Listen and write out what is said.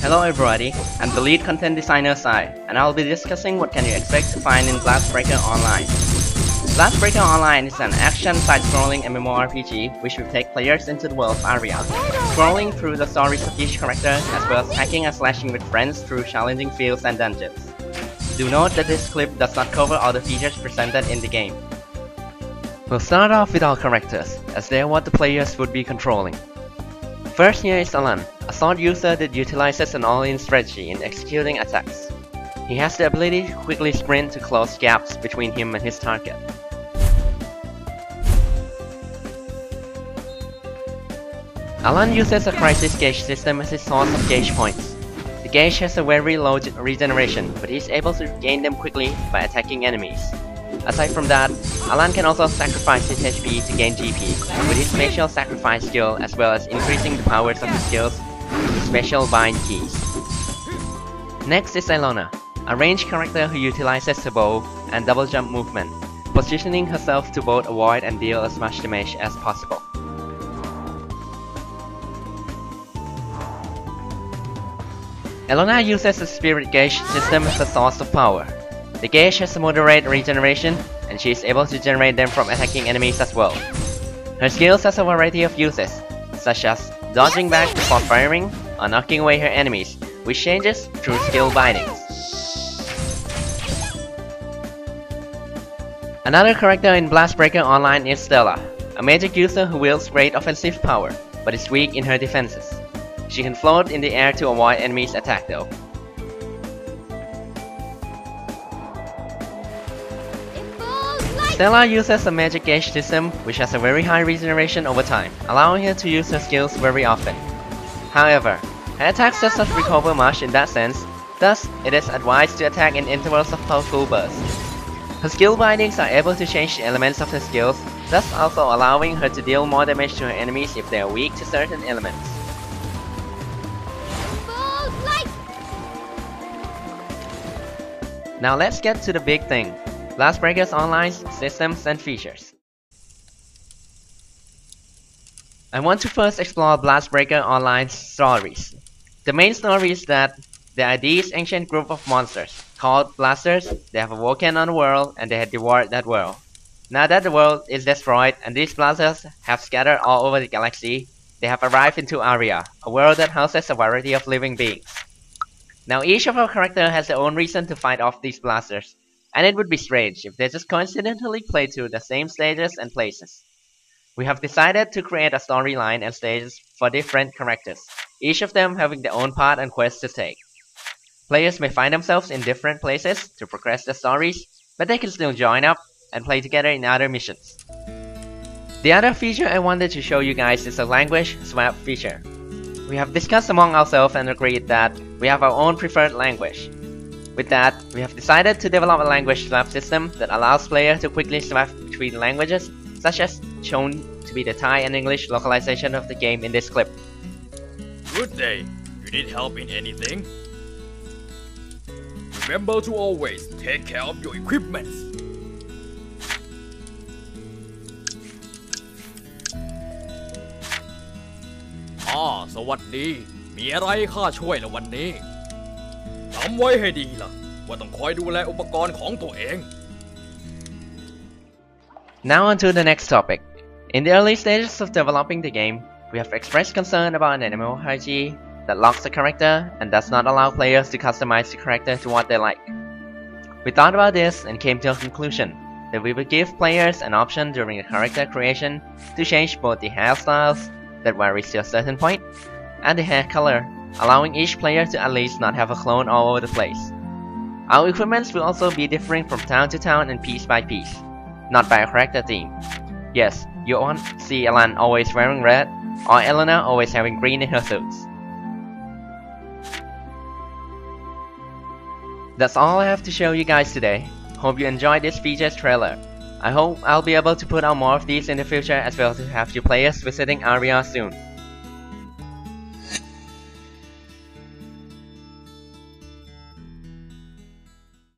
Hello everybody, I'm the lead content designer Sai, and I'll be discussing what can you expect to find in Blastbreaker Online. Blastbreaker Online is an action side-scrolling MMORPG which will take players into the world of Aria, scrolling through the stories of each character as well as hacking and slashing with friends through challenging fields and dungeons. Do note that this clip does not cover all the features presented in the game. We'll start off with our characters, as they are what the players would be controlling. First here is Alan, a sword user that utilizes an all-in strategy in executing attacks. He has the ability to quickly sprint to close gaps between him and his target. Alan uses a crisis gauge system as his source of gauge points. The gauge has a very low regeneration, but he is able to gain them quickly by attacking enemies. Aside from that, Alan can also sacrifice his HP to gain GP with his special sacrifice skill, as well as increasing the powers of his skills with special bind keys. Next is Ilona, a ranged character who utilizes the bow and double jump movement, positioning herself to both avoid and deal as much damage as possible. Ilona uses the spirit gauge system as a source of power. The gauge has a moderate regeneration, and she is able to generate them from attacking enemies as well. Her skills has a variety of uses, such as dodging back before firing or knocking away her enemies, which changes through skill bindings. Another character in Blastbreaker Online is Stella, a magic user who wields great offensive power, but is weak in her defenses. She can float in the air to avoid enemies' attack though. Stella uses a magic gauge system which has a very high regeneration over time, allowing her to use her skills very often. However, her attacks does not recover much in that sense, thus it is advised to attack in intervals of powerful bursts. Her skill bindings are able to change the elements of her skills, thus also allowing her to deal more damage to her enemies if they are weak to certain elements. Now let's get to the big thing. Blastbreaker's online systems and features. I want to first explore Blastbreaker Online's stories. The main story is that there are these ancient group of monsters called Blasters. They have awoken on the world and they had devoured that world. Now that the world is destroyed and these Blasters have scattered all over the galaxy, they have arrived into Aria, a world that houses a variety of living beings. Now each of our characters has their own reason to fight off these Blasters, and it would be strange if they just coincidentally play through the same stages and places. We have decided to create a storyline and stages for different characters, each of them having their own path and quests to take. Players may find themselves in different places to progress their stories, but they can still join up and play together in other missions. The other feature I wanted to show you guys is a language swap feature. We have discussed among ourselves and agreed that we have our own preferred language. With that, we have decided to develop a language swap system that allows players to quickly swap between languages, such as shown to be the Thai and English localization of the game in this clip. Good day. You need help in anything? Remember to always take care of your equipment. Ah, สวัสดี มีอะไรข้าช่วยละวันนี้ จำไว้ให้ดีล่ะ ว่าต้องคอยดูแลอุปกรณ์ของตัวเอง Now on to the next topic. In the early stages of developing the game, we have expressed concern about an MMORPG that locks the character and does not allow players to customize the character to what they like. We thought about this and came to a conclusion that we would give players an option during the character creation to change both the hairstyles that varies to a certain point and the hair color, allowing each player to at least not have a clone all over the place. Our equipments will also be differing from town to town and piece by piece, not by a character theme. Yes, you won't see Alan always wearing red, or Elena always having green in her suits. That's all I have to show you guys today. Hope you enjoyed this features trailer. I hope I'll be able to put out more of these in the future as well to have you players visiting Aria soon.